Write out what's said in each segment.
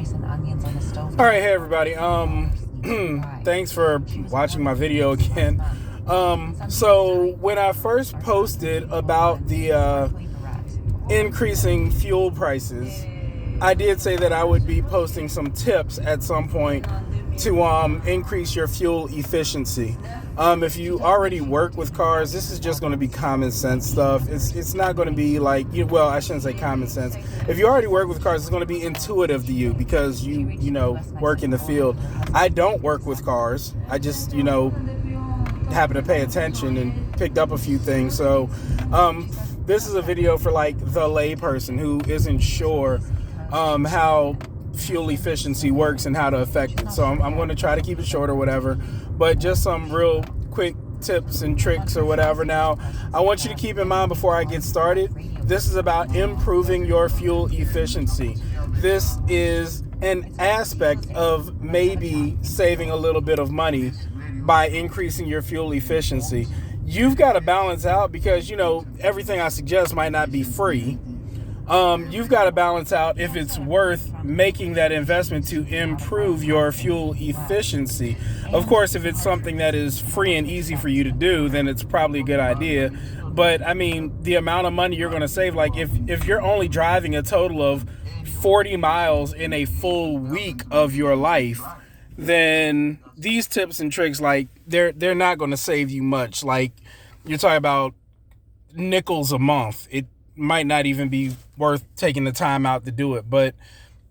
All right, hey everybody. Thanks for watching my video again. So when I first posted about the increasing fuel prices, I did say that I would be posting some tips at some point to increase your fuel efficiency. If you already work with cars, this is just going to be common sense stuff. It's not going to be like, well, I shouldn't say common sense. If you already work with cars, it's going to be intuitive to you because you work in the field. I don't work with cars. I just, happen to pay attention and picked up a few things. So this is a video for like the lay person who isn't sure how fuel efficiency works and how to affect it. So I'm going to try to keep it short or whatever, but just some real quick tips and tricks or whatever. Now, I want you to keep in mind before I get started, this is about improving your fuel efficiency. This is an aspect of maybe saving a little bit of money by increasing your fuel efficiency. You've got to balance out because, everything I suggest might not be free. You've got to balance out if it's worth making that investment to improve your fuel efficiency. Of course, if it's something that is free and easy for you to do, then it's probably a good idea. But I mean, the amount of money you're going to save, like if you're only driving a total of 40 miles in a full week of your life, then these tips and tricks, like they're not going to save you much. Like you're talking about nickels a month. It might not even be worth taking the time out to do it. But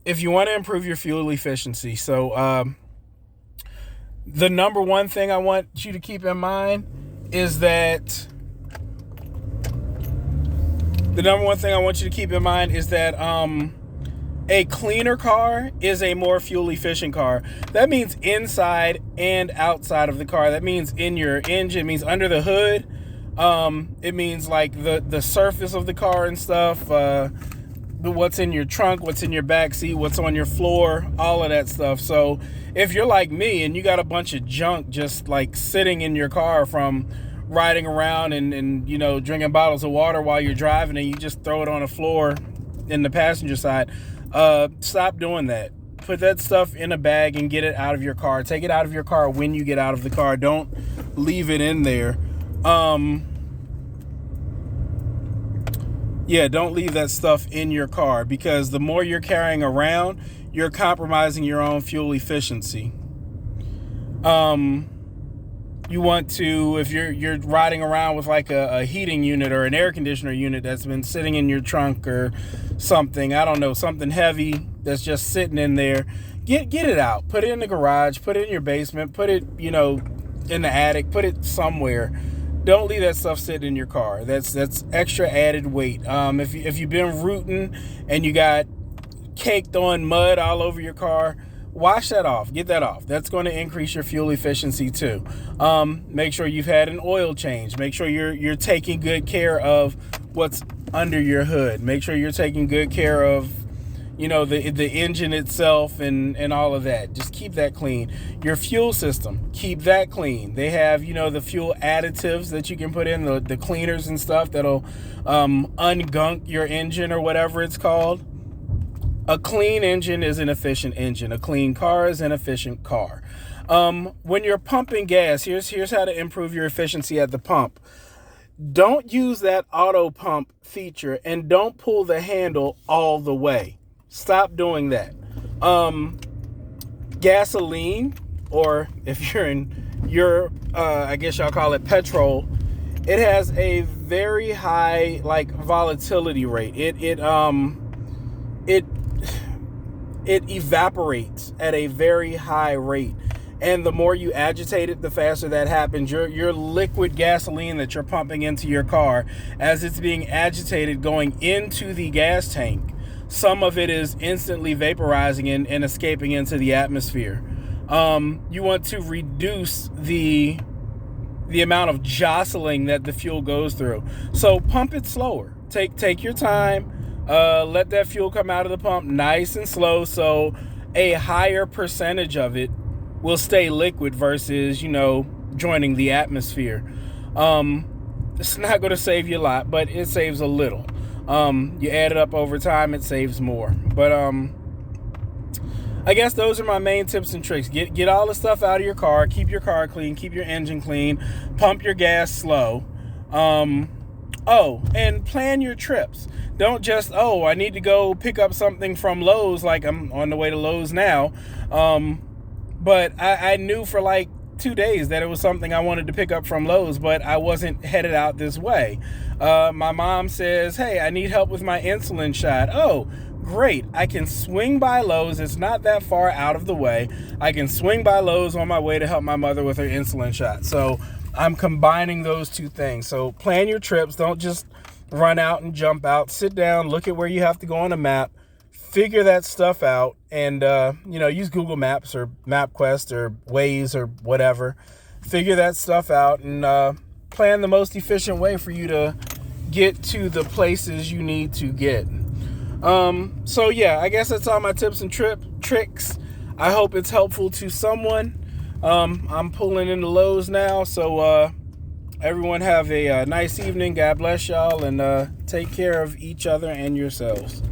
if you want to improve your fuel efficiency, so the number one thing I want you to keep in mind is that a cleaner car is a more fuel efficient car. That means inside and outside of the car. That means in your engine, it means under the hood. It means like the surface of the car and stuff, what's in your trunk, what's in your back seat, what's on your floor, all of that stuff. So if you're like me and you got a bunch of junk just like sitting in your car from riding around and drinking bottles of water while you're driving and you just throw it on the floor in the passenger side, stop doing that. Put that stuff in a bag and get it out of your car. Take it out of your car when you get out of the car. Don't leave it in there. Don't leave that stuff in your car because the more you're carrying around, you're compromising your own fuel efficiency. You want to, if you're riding around with like a heating unit or an air conditioner unit that's been sitting in your trunk or something, I don't know, something heavy that's just sitting in there, get it out. Put it in the garage, put it in your basement, put it, in the attic, put it somewhere. Don't leave that stuff sitting in your car. That's extra added weight. If you've been rooting and you got caked on mud all over your car, wash that off. Get that off. That's going to increase your fuel efficiency too. Make sure you've had an oil change. Make sure you're taking good care of what's under your hood. Make sure you're taking good care of the engine itself and all of that. Just keep that clean. Your fuel system, keep that clean. They have, the fuel additives that you can put in, the cleaners and stuff that'll ungunk your engine or whatever it's called. A clean engine is an efficient engine. A clean car is an efficient car. When you're pumping gas, here's how to improve your efficiency at the pump. Don't use that auto pump feature and don't pull the handle all the way. Stop doing that. Gasoline, or if you're in Europe, I guess y'all call it petrol, it has a very high volatility rate. It evaporates at a very high rate. And the more you agitate it, the faster that happens. Your liquid gasoline that you're pumping into your car, as it's being agitated going into the gas tank, some of it is instantly vaporizing and escaping into the atmosphere. You want to reduce the amount of jostling that the fuel goes through. So pump it slower. Take your time. Let that fuel come out of the pump nice and slow so a higher percentage of it will stay liquid versus, joining the atmosphere. It's not going to save you a lot, but it saves a little. You add it up over time, it saves more. But I guess those are my main tips and tricks. Get all the stuff out of your car. Keep your car clean. Keep your engine clean. Pump your gas slow. And plan your trips. Don't just, I need to go pick up something from Lowe's, like I'm on the way to Lowe's now. But I knew for like 2 days that it was something I wanted to pick up from Lowe's, but I wasn't headed out this way. My mom says, hey, I need help with my insulin shot. Oh, great. I can swing by Lowe's. It's not that far out of the way. I can swing by Lowe's on my way to help my mother with her insulin shot. So I'm combining those two things. So plan your trips. Don't just run out and jump out. Sit down, look at where you have to go on a map, figure that stuff out, and use Google Maps or MapQuest or Waze or whatever. Figure that stuff out and plan the most efficient way for you to get to the places you need to get. I guess that's all my tips and tricks. I hope it's helpful to someone. I'm pulling into Lowe's now, so everyone have a nice evening. God bless y'all, and take care of each other and yourselves.